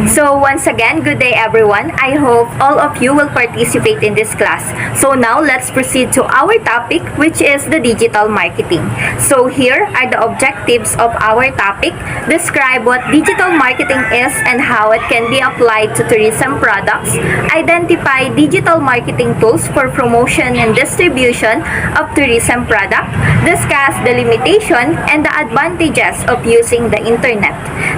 So once again, good day everyone. I hope all of you will participate in this class. So now let's proceed to our topic, which is the digital marketing. So here are the objectives of our topic. Describe what digital marketing is and how it can be applied to tourism products. Identify digital marketing tools for promotion and distribution of tourism product. Discuss the limitation and the advantages of using the internet.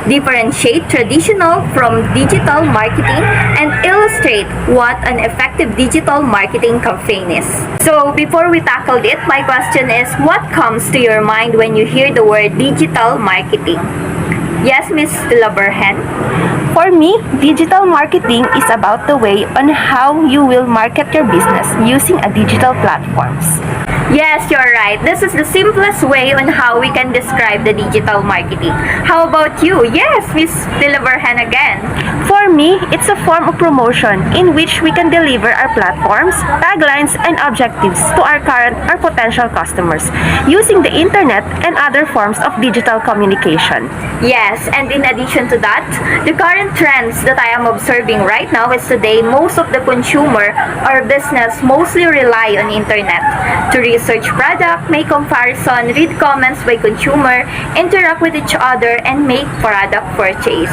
Differentiate traditional from digital marketing and illustrate what an effective digital marketing campaign is. So before we tackle it, my question is, what comes to your mind when you hear the word digital marketing? Yes, Miss Laberhen? For me, digital marketing is about the way on how you will market your business using a digital platforms. Yes, you're right. This is the simplest way on how we can describe the digital marketing. How about you? Yes, Miss Laberhen again. For me, it's a form of promotion in which we can deliver our platforms, taglines, and objectives to our current or potential customers using the internet and other forms of digital communication. Yes, and in addition to that, the current trends that I am observing right now is today most of the consumer or business mostly rely on internet to research product, make comparison, read comments by consumer, interact with each other, and make product purchase.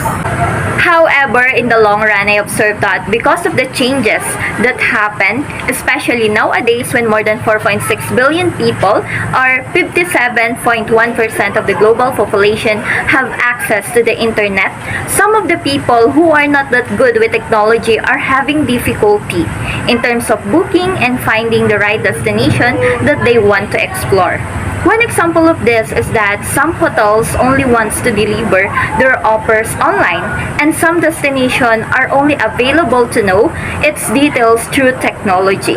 However, in the long run, I observed that because of the changes that happen, especially nowadays when more than 4.6 billion people or 57.1% of the global population have access to the internet, some of the people who are not that good with technology are having difficulty in terms of booking and finding the right destination that they want to explore. One example of this is that some hotels only wants to deliver their offers online, and some destinations are only available to know its details through technology.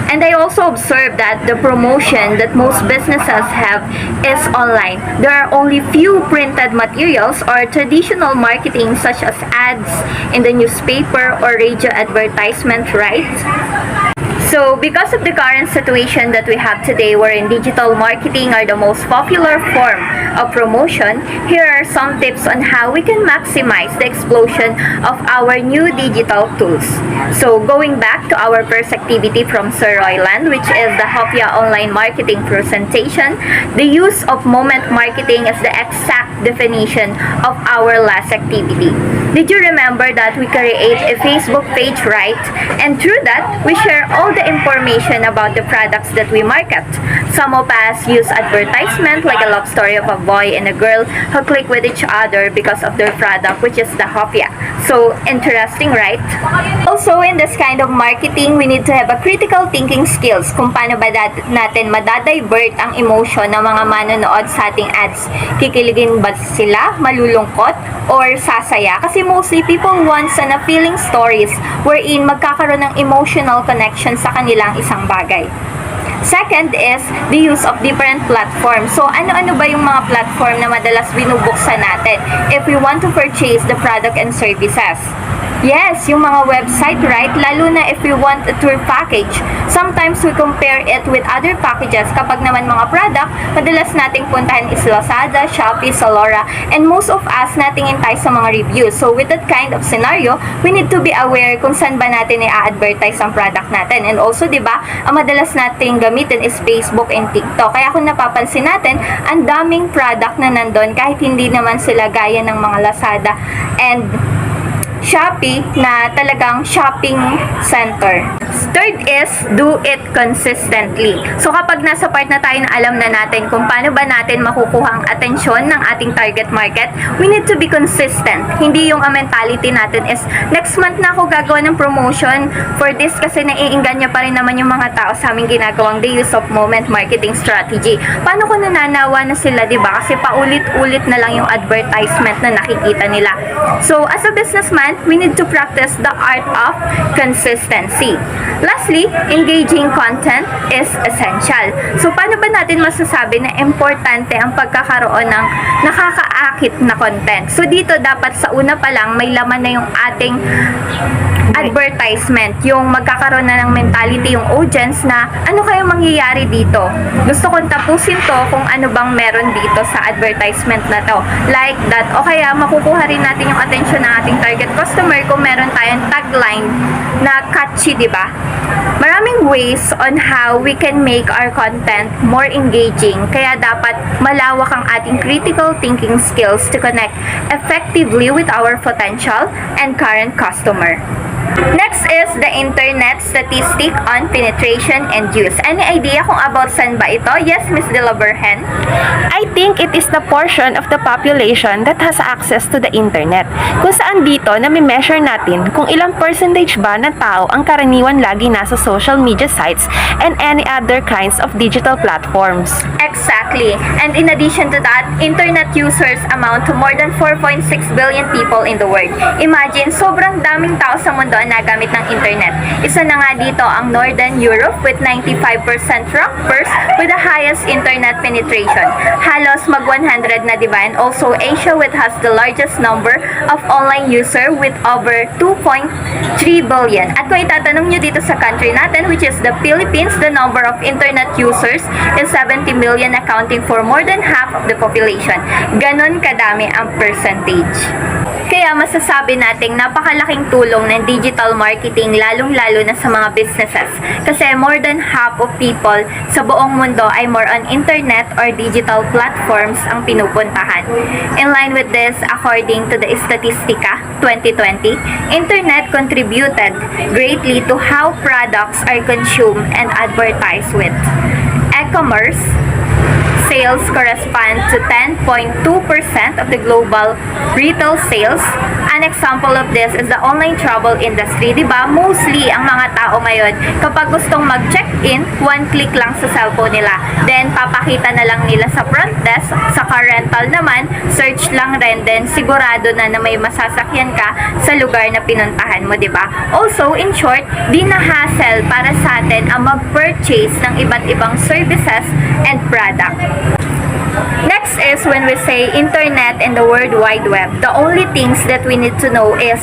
And I also observed that the promotion that most businesses have is online. There are only few printed materials or traditional marketing such as ads in the newspaper or radio advertisement, right? So, because of the current situation that we have today wherein digital marketing are the most popular form of promotion, here are some tips on how we can maximize the explosion of our new digital tools. So, going back to our first activity from Sir Royland, which is the Hopia online marketing presentation, the use of moment marketing is the exact definition of our last activity. Did you remember that we create a Facebook page, right? And through that, we share all the information about the products that we market. Some of us use advertisement like a love story of a boy and a girl who click with each other because of their product, which is the Hopia. So, interesting, right? Also, in this kind of marketing, we need to have a critical thinking skills kung paano ba natin madadivert ang emotion ng mga manonood sa ating ads. Kikiligin ba sila, malulungkot, or sasaya? Kasi mostly people want na feeling stories wherein magkakaroon ng emotional connection sa kanilang isang bagay. Second is the use of different platforms. So, ano-ano ba yung mga platform na madalas binubuksan natin if we want to purchase the product and services? Yes, yung mga website, right? Lalo na if we want a tour package. Sometimes we compare it with other packages. Kapag naman mga product, madalas nating puntahan is Lazada, Shopee, Zalora, and most of us natingin tayo sa mga reviews. So with that kind of scenario, we need to be aware kung saan ba natin i-advertise ang product natin. And also, di ba, ang madalas nating gamitin is Facebook and TikTok. Kaya kung napapansin natin, ang daming product na nandun kahit hindi naman sila gaya ng mga Lazada and Shopee na talagang shopping center. Third is, do it consistently. So, kapag nasa part na tayo na alam na natin kung paano ba natin makukuha ang atensyon ng ating target market, we need to be consistent. Hindi yung mentality natin is, next month na ako gagawa ng promotion for this kasi naiinganyo pa rin naman yung mga tao sa aming ginagawang the use of moment marketing strategy. Paano ko nananawa na sila, diba? Kasi paulit-ulit na lang yung advertisement na nakikita nila. So, as a businessman, we need to practice the art of consistency. Lastly, engaging content is essential. So, paano ba natin masasabi na importante ang pagkakaroon ng nakakaakit na content? So, dito dapat sa una pa lang may laman na yung ating advertisement, yung magkakaroon na ng mentality yung audience na ano kaya mangyayari dito. Gusto kong tapusin to kung ano bang meron dito sa advertisement na to. Like that, o kaya makukuha rin natin yung attention ng ating target customer kung meron tayong tagline na catchy, di ba? Maraming ways on how we can make our content more engaging, kaya dapat malawak ang ating critical thinking skills to connect effectively with our potential and current customer. Next is the internet statistic on penetration and use. Any idea kung about saan ba ito? Yes, Miss De La Berhen? I think it is the portion of the population that has access to the internet. Kung saan dito na measure natin kung ilang percentage ba ng tao ang karaniwan lagi nasa social media sites and any other kinds of digital platforms. Exactly. And in addition to that, internet users amount to more than 4.6 billion people in the world. Imagine, sobrang daming tao sa mundo ang nagamit ng internet. Isa na nga dito ang Northern Europe with 95% rank first with the highest internet penetration. Halos mag 100 na, diba? And also Asia which has the largest number of online user with over 2.3 billion. At kung itatanong nyo dito sa country natin, which is the Philippines, the number of internet users is 70 million, accounting for more than half of the population. Ganon kadami ang percentage. Kaya masasabi nating napakalaking tulong ng digital marketing lalong-lalo na sa mga businesses. Kasi more than half of people sa buong mundo ay more on internet or digital platforms ang pinupuntahan. In line with this, according to the Statistica 2020, internet contributed greatly to how products are consumed and advertised with. E-commerce sales correspond to 10.2% of the global retail sales. An example of this is the online travel industry. Diba? Mostly, ang mga tao ngayon, kapag gustong mag-check-in, one click lang sa cellphone nila. Then, papakita na lang nila sa front desk. Sa car rental naman, search lang rin. Then, sigurado na may masasakyan ka sa lugar na pinuntahan mo, diba? Also, in short, di na hassle para sa atin ang mag-purchase ng iba't ibang services and product. Next is when we say internet and the World Wide Web. The only things that we need to know is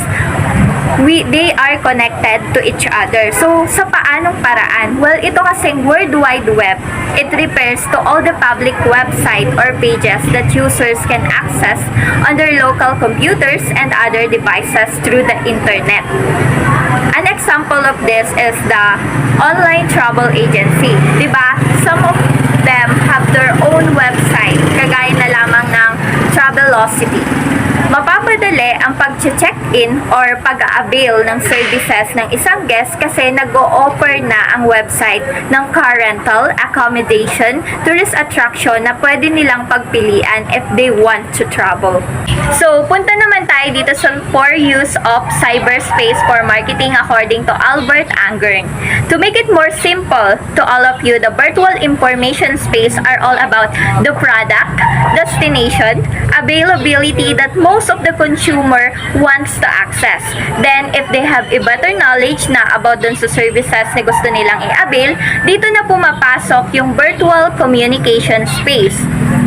they are connected to each other. So, sa paanong paraan? Well, ito kasing World Wide Web, it refers to all the public website or pages that users can access on their local computers and other devices through the internet. An example of this is the online travel agency. Diba? Some of them have their own website, kagaya na lamang ng Travelocity. Mapapadali ang pag-check-in or pag-avail ng services ng isang guest kasi nag-o-offer na ang website ng car rental, accommodation, tourist attraction na pwede nilang pagpilian if they want to travel. So, punta naman tayo dito sa 4 use of cyberspace for marketing according to Albert Angering. To make it more simple to all of you, the virtual information space are all about the product, destination, availability that most of the consumer wants to access. Then, if they have a better knowledge na about dun sa services na gusto nilang i-avail, dito na pumapasok yung virtual communication space,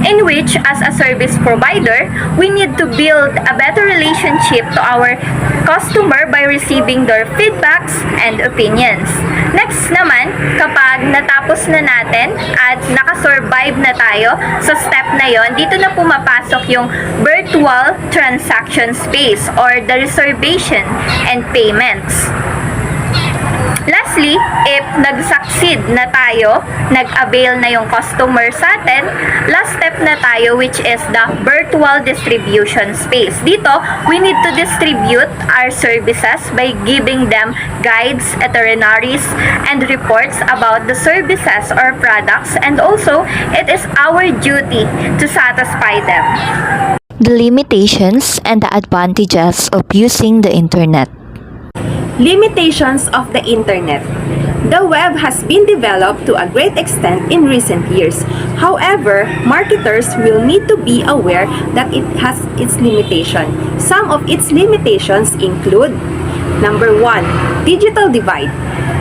in which, as a service provider, we need to build a better relationship to our customer by receiving their feedbacks and opinions. Next naman, kapag natapos na natin at nakasurvive na tayo sa step na yon, dito na pumapasok yung virtual transaction space or the reservation and payments. Lastly, if nag-succeed na tayo, nag-avail na yung customer sa atin, last step na tayo which is the virtual distribution space. Dito, we need to distribute our services by giving them guides, itineraries, and reports about the services or products, and also, it is our duty to satisfy them. The limitations and the advantages of using the internet. Limitations of the internet. The web has been developed to a great extent in recent years. However, marketers will need to be aware that it has its limitation. Some of its limitations include: number 1, digital divide.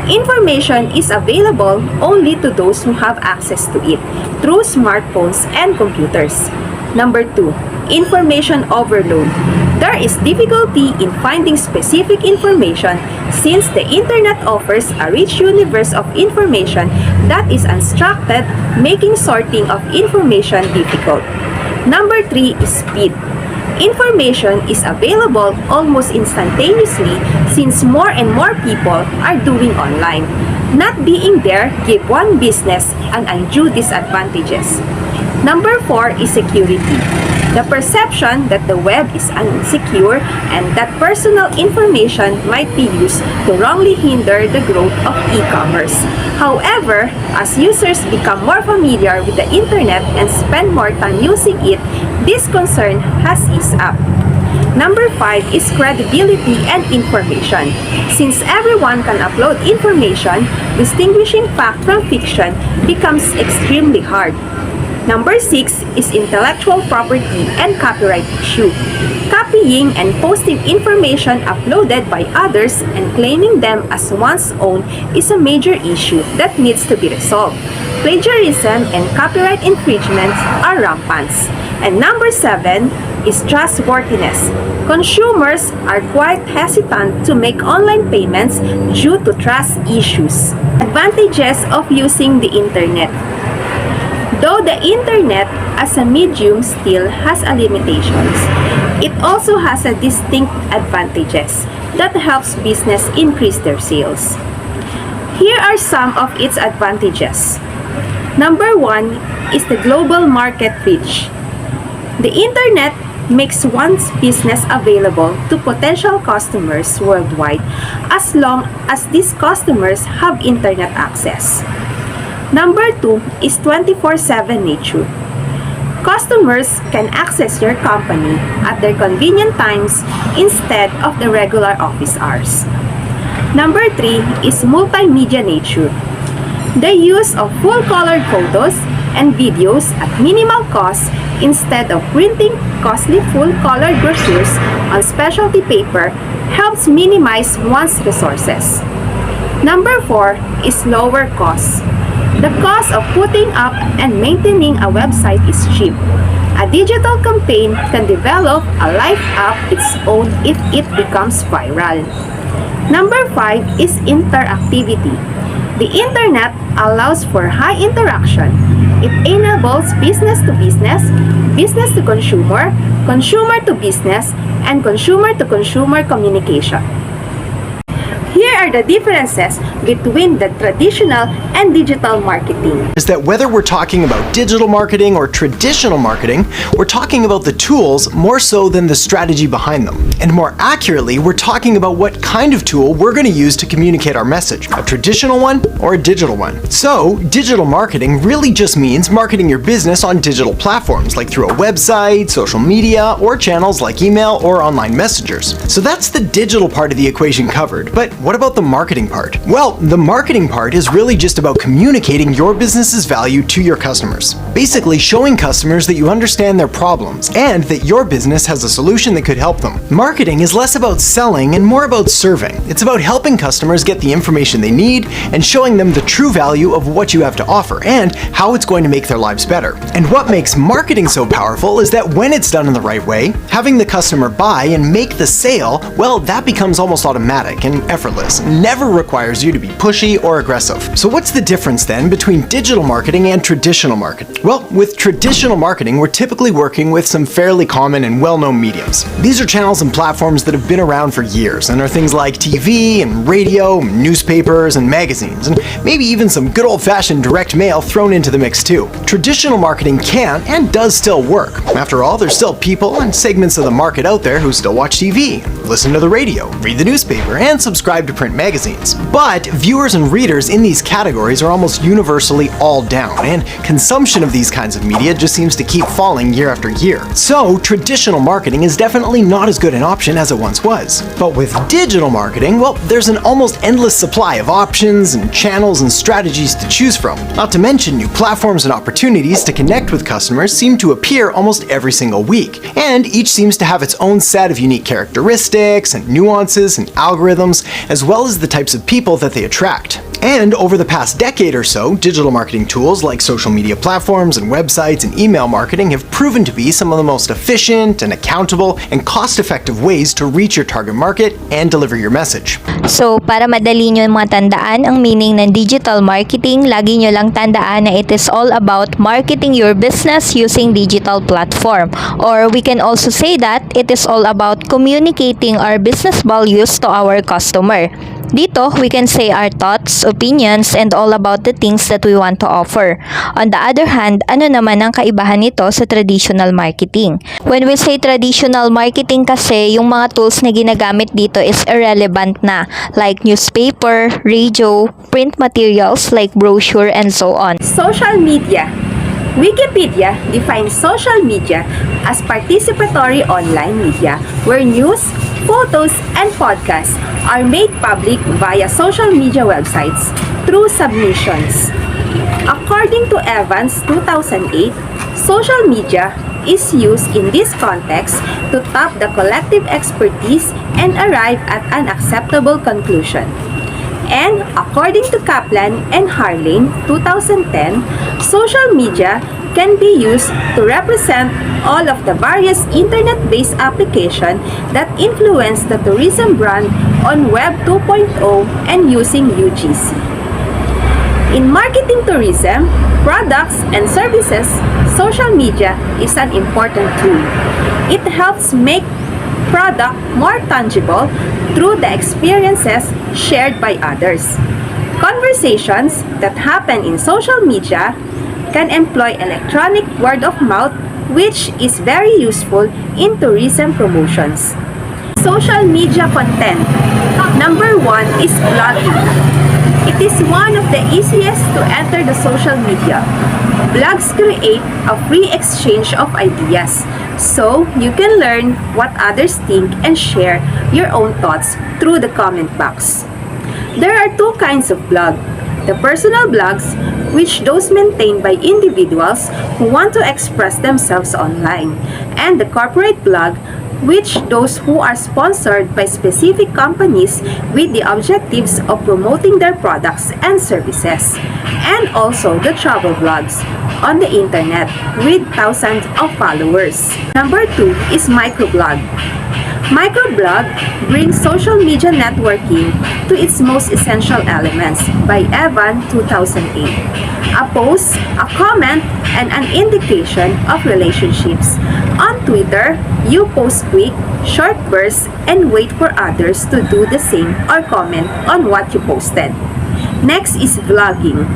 Information is available only to those who have access to it through smartphones and computers. Number 2, information overload. There is difficulty in finding specific information since the internet offers a rich universe of information that is unstructured, making sorting of information difficult. Number 3 is speed. Information is available almost instantaneously since more and more people are doing online. Not being there give one business an undue disadvantages. Number 4 is security. The perception that the web is unsecure and that personal information might be used to wrongly hinder the growth of e-commerce. However, as users become more familiar with the internet and spend more time using it, this concern has eased up. Number 5 is credibility and information. Since everyone can upload information, distinguishing fact from fiction becomes extremely hard. Number 6 is intellectual property and copyright issue. Copying and posting information uploaded by others and claiming them as one's own is a major issue that needs to be resolved. Plagiarism and copyright infringements are rampant. And number 7 is trustworthiness. Consumers are quite hesitant to make online payments due to trust issues. Advantages of using the internet. Though the internet as a medium still has a limitations, it also has a distinct advantages that helps business increase their sales. Here are some of its advantages. Number 1 is the global market reach. The internet makes one's business available to potential customers worldwide as long as these customers have internet access. Number 2 is 24/7 nature. Customers can access your company at their convenient times instead of the regular office hours. Number 3 is multimedia nature. The use of full-colored photos and videos at minimal cost instead of printing costly full-colored brochures on specialty paper helps minimize one's resources. Number 4 is lower cost. The cost of putting up and maintaining a website is cheap. A digital campaign can develop a life of its own if it becomes viral. Number 5 is interactivity. The internet allows for high interaction. It enables business to business, business to consumer, consumer to business, and consumer to consumer communication. Here are the differences between the traditional and digital marketing. Is that whether we're talking about digital marketing or traditional marketing, we're talking about the tools more so than the strategy behind them. And more accurately, we're talking about what kind of tool we're going to use to communicate our message, a traditional one or a digital one. So, digital marketing really just means marketing your business on digital platforms like through a website, social media, or channels like email or online messengers. So that's the digital part of the equation covered. But what about the marketing part? Well, the marketing part is really just about communicating your business's value to your customers. Basically showing customers that you understand their problems and that your business has a solution that could help them. Marketing is less about selling and more about serving. It's about helping customers get the information they need and showing them the true value of what you have to offer and how it's going to make their lives better. And what makes marketing so powerful is that when it's done in the right way, having the customer buy and make the sale, well, that becomes almost automatic and effortless. Never requires you to be pushy or aggressive. So what's the difference then between digital marketing and traditional marketing? Well, with traditional marketing, we're typically working with some fairly common and well-known mediums. These are channels and platforms that have been around for years and are things like TV and radio, newspapers and magazines, and maybe even some good old-fashioned direct mail thrown into the mix too. Traditional marketing can and does still work. After all, there's still people and segments of the market out there who still watch TV, listen to the radio, read the newspaper, and subscribe to print magazines. But viewers and readers in these categories are almost universally all down, and consumption of these kinds of media just seems to keep falling year after year. So traditional marketing is definitely not as good an option as it once was. But with digital marketing, well, there's an almost endless supply of options and channels and strategies to choose from. Not to mention new platforms and opportunities to connect with customers seem to appear almost every single week, and each seems to have its own set of unique characteristics and nuances and algorithms as well as the types of people that they attract. And over the past decade or so, digital marketing tools like social media platforms and websites and email marketing have proven to be some of the most efficient and accountable and cost-effective ways to reach your target market and deliver your message. So, para madali nyo matandaan ang meaning ng digital marketing, lagi nyo lang tandaan na it is all about marketing your business using digital platform. Or we can also say that it is all about communicating our business values to our customer. Dito, we can say our thoughts, opinions, and all about the things that we want to offer. On the other hand, ano naman ang kaibahan nito sa traditional marketing? When we say traditional marketing kasi, yung mga tools na ginagamit dito is irrelevant na, like newspaper, radio, print materials like brochure, and so on. Social media. Wikipedia defines social media as participatory online media where news, photos, and podcasts are made public via social media websites through submissions. According to Evans 2008, social media is used in this context to tap the collective expertise and arrive at an acceptable conclusion. And according to Kaplan and Harlane 2010, social media can be used to represent all of the various internet-based applications that influence the tourism brand on Web 2.0 and using UGC. In marketing tourism, products and services, social media is an important tool. It helps make product more tangible through the experiences shared by others. Conversations that happen in social media can employ electronic word of mouth, which is very useful in tourism promotions. Social media content. Number 1 is blogging. It is one of the easiest to enter the social media. Blogs create a free exchange of ideas, so you can learn what others think and share your own thoughts through the comment box. There are two kinds of blog. The personal blogs, which those maintained by individuals who want to express themselves online, and the corporate blog, which those who are sponsored by specific companies with the objectives of promoting their products and services, and also the travel blogs on the internet with thousands of followers. Number 2 is microblog. Microblog brings social media networking to its most essential elements by Evan 2008. A post, a comment, and an indication of relationships. On Twitter, you post quick, short bursts and wait for others to do the same or comment on what you posted. Next is vlogging.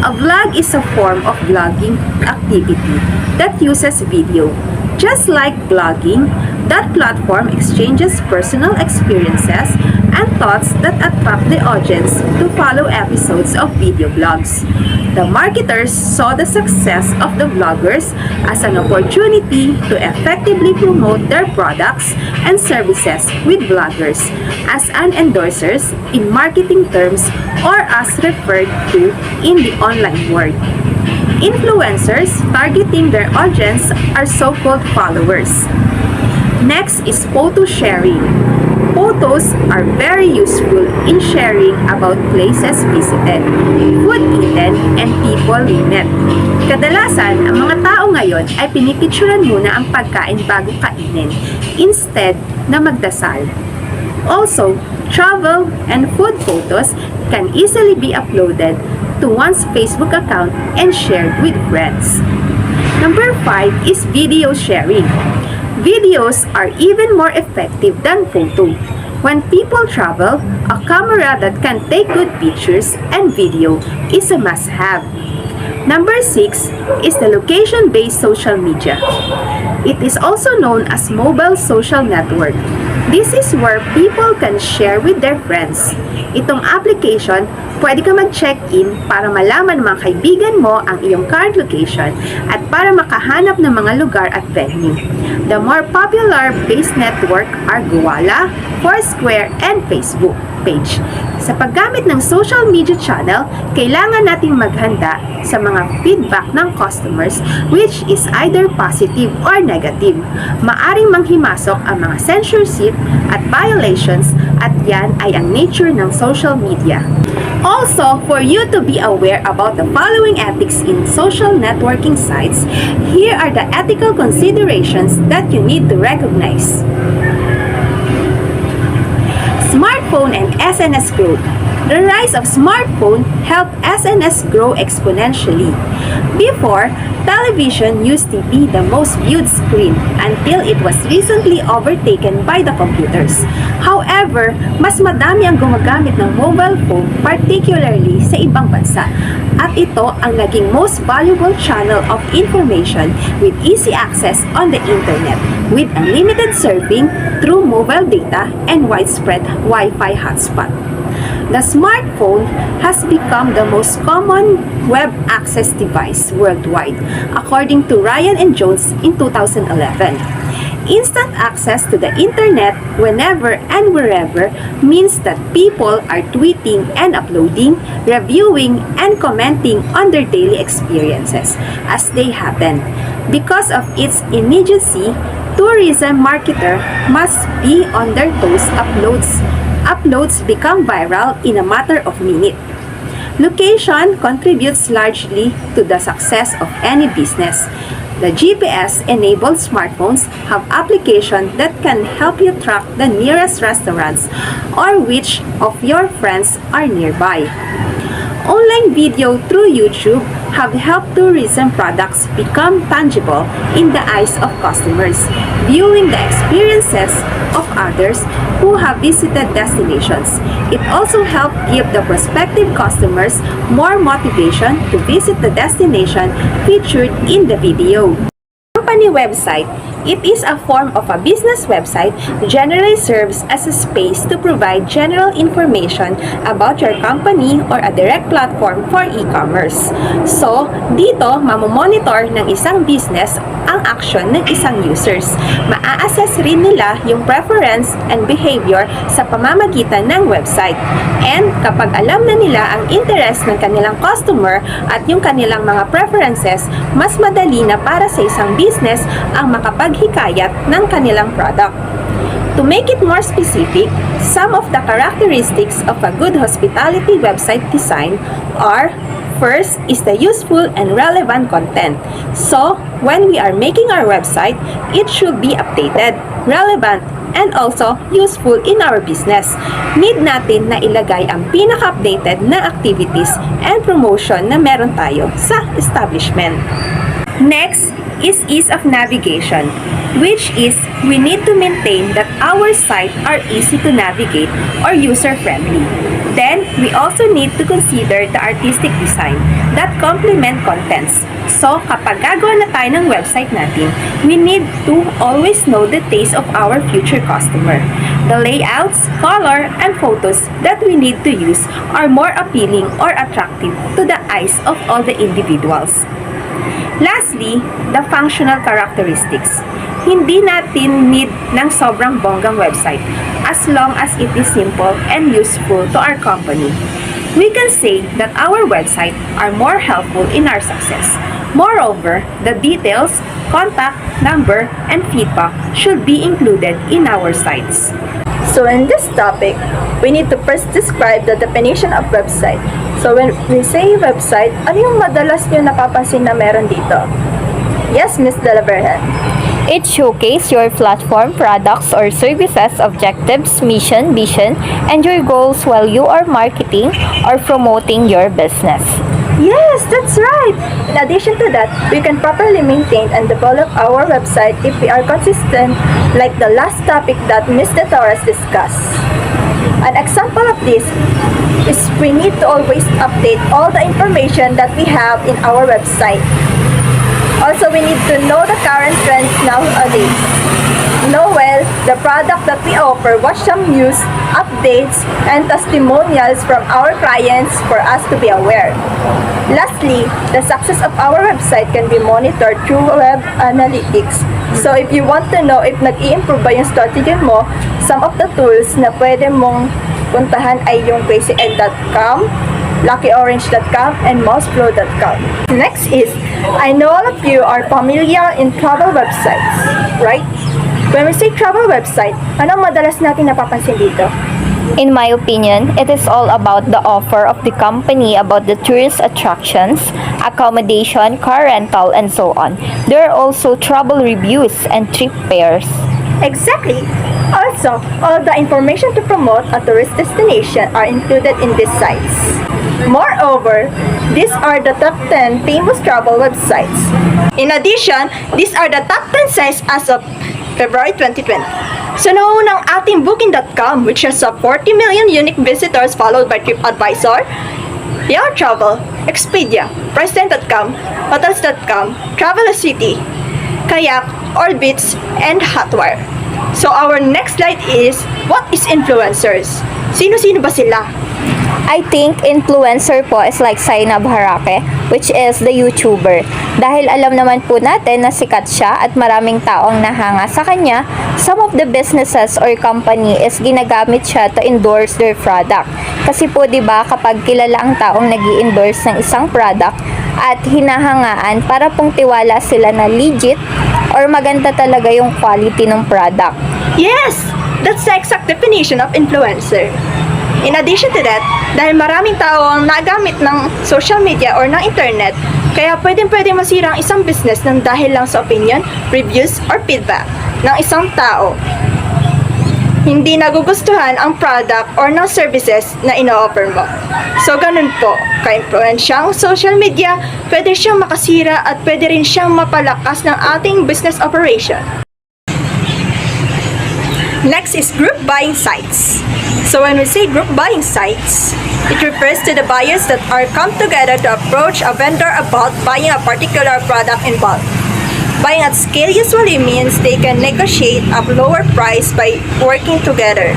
A vlog is a form of vlogging activity that uses video. Just like blogging, that platform exchanges personal experiences and thoughts that attract the audience to follow episodes of video blogs. The marketers saw the success of the vloggers as an opportunity to effectively promote their products and services with vloggers as an endorsers in marketing terms or as referred to in the online world. Influencers targeting their audience are so-called followers. Next is photo sharing. Photos are very useful in sharing about places visited, food eaten, and people we met. Kadalasan, ang mga tao ngayon ay pinipicturan muna ang pagkain bago kainin instead na magdasal. Also, travel and food photos can easily be uploaded to one's Facebook account and shared with friends. Number 5 is video sharing. Videos are even more effective than photo. When people travel, a camera that can take good pictures and video is a must-have. Number 6 is the location-based social media. It is also known as mobile social network. This is where people can share with their friends. Itong application, pwede ka mag-check-in para malaman ng mga kaibigan mo ang iyong current location at para makahanap ng mga lugar at venue. The more popular based network are Gowalla, Foursquare, and Facebook page. Sa paggamit ng social media channel, kailangan nating maghanda sa mga feedback ng customers which is either positive or negative. Maaring manghimasok ang mga censorship at violations at yan ay ang nature ng social media. Also, for you to be aware about the following ethics in social networking sites, here are the ethical considerations that you need to recognize. Smartphone and SNS growth. The rise of smartphone helped SNS grow exponentially. Before, television used to be the most viewed screen until it was recently overtaken by the computers. However, mas madami ang gumagamit ng mobile phone, particularly sa ibang bansa. At ito ang naging most valuable channel of information with easy access on the internet, with unlimited surfing through mobile data and widespread Wi-Fi hotspot. The smartphone has become the most common web access device worldwide, according to Ryan and Jones in 2011. Instant access to the internet whenever and wherever means that people are tweeting and uploading, reviewing, and commenting on their daily experiences as they happen. Because of its immediacy, tourism marketer must be on their toes. Uploads become viral in a matter of minutes. Location contributes largely to the success of any business. The GPS-enabled smartphones have applications that can help you track the nearest restaurants or which of your friends are nearby. Online video through YouTube have helped tourism products become tangible in the eyes of customers, viewing the experiences of others who have visited destinations. It also helped give the prospective customers more motivation to visit the destination featured in the video. Company website. It is a form of a business website that generally serves as a space to provide general information about your company or a direct platform for e-commerce. So, dito, mamomonitor ng isang business ang action ng isang users. Maa-assess rin nila yung preference and behavior sa pamamagitan ng website. And kapag alam na nila ang interest ng kanilang customer at yung kanilang mga preferences, mas madali na para sa isang business ang makapaghikayat ng kanilang product. To make it more specific, some of the characteristics of a good hospitality website design are: first is the useful and relevant content. So, when we are making our website, it should be updated, relevant, and also useful in our business. Need natin na ilagay ang pinaka-updated na activities and promotion na meron tayo sa establishment. Next is ease of navigation, which is we need to maintain that our site are easy to navigate or user-friendly. Then, we also need to consider the artistic design that complement contents. So, kapag gagawa na tayo ng website natin, we need to always know the taste of our future customer. The layouts, color, and photos that we need to use are more appealing or attractive to the eyes of all the individuals. Lastly, the functional characteristics. Hindi natin need ng sobrang bonggang website as long as it is simple and useful to our company. We can say that our website are more helpful in our success. Moreover, the details, contact, number, and feedback should be included in our sites. So in this topic, we need to first describe the definition of website. So when we say website, ano yung madalas nyo napapansin na meron dito? Yes, Ms. De La Vergen. It showcases your platform, products, or services, objectives, mission, vision, and your goals while you are marketing or promoting your business. Yes, that's right! In addition to that, we can properly maintain and develop our website if we are consistent, like the last topic that Ms. De Torres discussed. An example of this is we need to always update all the information that we have in our website. Also, we need to know the current trends nowadays. Know well the product that we offer, watch some news, updates, and testimonials from our clients for us to be aware. Lastly, the success of our website can be monitored through web analytics. So if you want to know if nag-i-improve ba yung strategy mo, some of the tools na pwede mong puntahan ay yung crazyegg.com, luckyorange.com, and mouseflow.com. Next is, I know all of you are familiar in travel websites, right? When we say travel website, anong madalas natin napapansin dito? In my opinion, it is all about the offer of the company about the tourist attractions, accommodation, car rental, and so on. There are also travel reviews and trip pairs. Exactly. Also, all the information to promote a tourist destination are included in these sites. Moreover, these are the top 10 famous travel websites. In addition, these are the top 10 sites as of February 2020. So naunang ating Booking.com, which has 40 million unique visitors, followed by TripAdvisor, Your Travel, Expedia, Priceline.com, Hotels.com, Travelocity, Kayak, Orbitz, and Hotwire. So our next slide is, what is influencers? Sino-sino ba sila? I think influencer po is like Zainab Harake, which is the YouTuber. Dahil alam naman po natin na sikat siya at maraming taong nahanga sa kanya, some of the businesses or company is ginagamit siya to endorse their product. Kasi po 'di ba kapag kilala ang taong nag-i-endorse ng isang product at hinahangaan para pong tiwala sila na legit or maganda talaga yung quality ng product. Yes! That's the exact definition of influencer. In addition to that, dahil maraming tao ang nagamit ng social media or ng internet, kaya pwedeng masira ang isang business ng dahil lang sa opinion, reviews, or feedback ng isang tao. Hindi nagugustuhan ang product or ng services na ino-offer mo. So, ganun po. Ka-influensyang social media, pwede siyang makasira at pwede rin siyang mapalakas ng ating business operation. Next is group buying sites. So when we say group buying sites, it refers to the buyers that are come together to approach a vendor about buying a particular product in bulk. Buying at scale usually means they can negotiate a lower price by working together.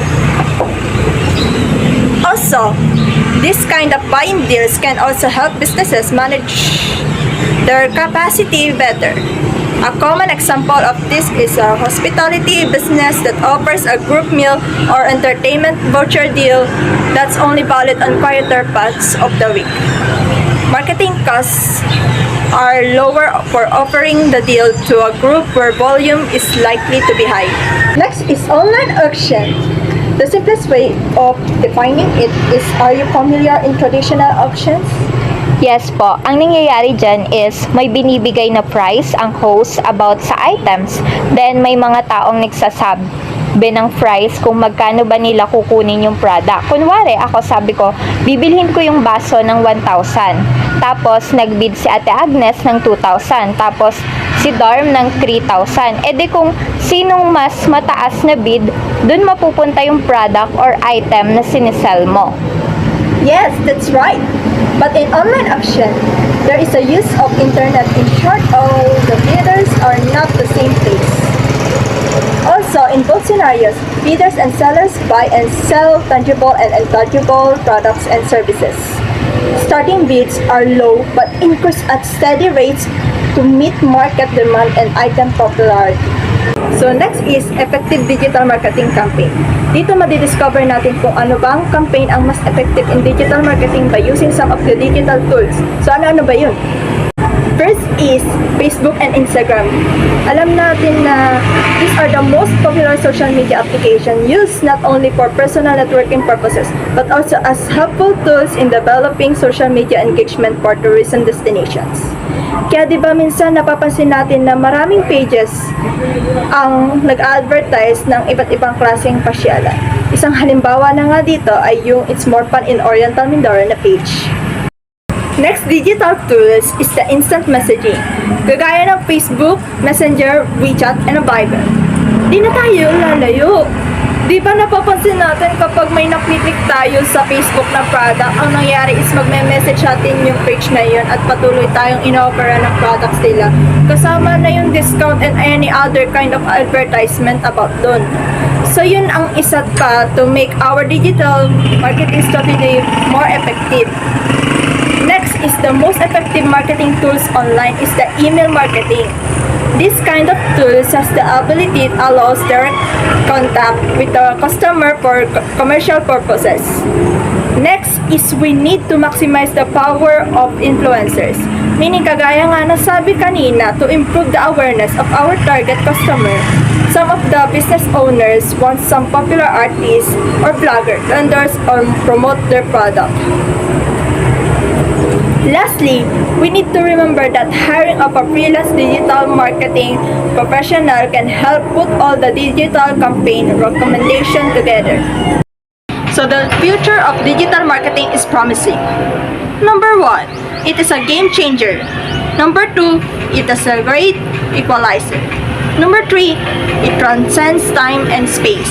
Also, this kind of buying deals can also help businesses manage their capacity better. A common example of this is a hospitality business that offers a group meal or entertainment voucher deal that's only valid on quieter parts of the week. Marketing costs are lower for offering the deal to a group where volume is likely to be high. Next is online auction. The simplest way of defining it is, are you familiar in traditional auctions? Yes po, ang nangyayari dyan is may binibigay na price ang host about sa items. Then may mga taong nagsasabi ng price kung magkano ba nila kukunin yung product. Kunwari, ako sabi ko, bibilhin ko yung baso ng 1,000. Tapos nagbid si Ate Agnes ng 2,000. Tapos si Dorm ng 3,000. E di kung sinong mas mataas na bid, dun mapupunta yung product or item na sinisell mo. Yes, that's right. But in online auction, there is a use of internet. In short, all the bidders are not the same place. Also, in both scenarios, bidders and sellers buy and sell tangible and intangible products and services. Starting bids are low but increase at steady rates to meet market demand and item popularity. So next is effective digital marketing campaign. Dito madidiscover natin kung ano bang campaign ang mas effective in digital marketing by using some of the digital tools. So ano ba yun? First is Facebook and Instagram. Alam natin na these are the most popular social media application used not only for personal networking purposes but also as helpful tools in developing social media engagement for tourism destinations. Kaya di ba minsan napapansin natin na maraming pages ang nag-advertise ng iba't ibang klaseng pasyalan. Isang halimbawa na nga dito ay yung It's More Fun in Oriental Mindoro na page. Next digital tools is the instant messaging, kagaya ng Facebook, Messenger, WeChat, and Viber. Di na tayo lalayo. Di ba napapansin natin kapag may nakliklik tayo sa Facebook na product, ang nangyari is magme-message natin yung page na yun at patuloy tayong in-offeran ng products nila. Kasama na yung discount and any other kind of advertisement about dun. So yun ang isa pa to make our digital marketing strategy more effective. Next is the most effective marketing tools online is the email marketing. This kind of tools has the ability it allows direct contact with the customer for commercial purposes. Next is we need to maximize the power of influencers. Meaning kagaya nga nasabi kanina, to improve the awareness of our target customer. Some of the business owners want some popular artists or vloggers to endorse or promote their product. Lastly, we need to remember that hiring of a freelance digital marketing professional can help put all the digital campaign recommendation together. So the future of digital marketing is promising. Number 1, it is a game changer. Number 2, it is a great equalizer. Number 3, it transcends time and space.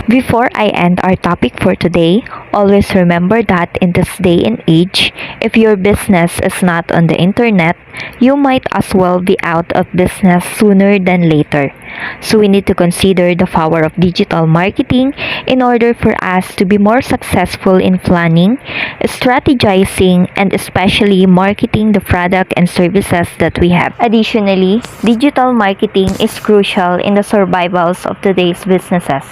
Before I end our topic for today, always remember that in this day and age, if your business is not on the internet, you might as well be out of business sooner than later. So we need to consider the power of digital marketing in order for us to be more successful in planning, strategizing, and especially marketing the product and services that we have. Additionally, digital marketing is crucial in the survivals of today's businesses.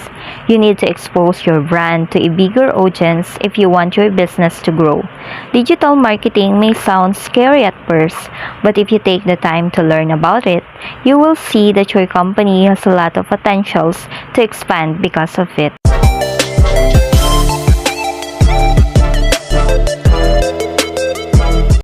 You need to expose your brand to a bigger audience if you want your business to grow. Digital marketing may sound scary at first, but if you take the time to learn about it, you will see that your company has a lot of potentials to expand because of it.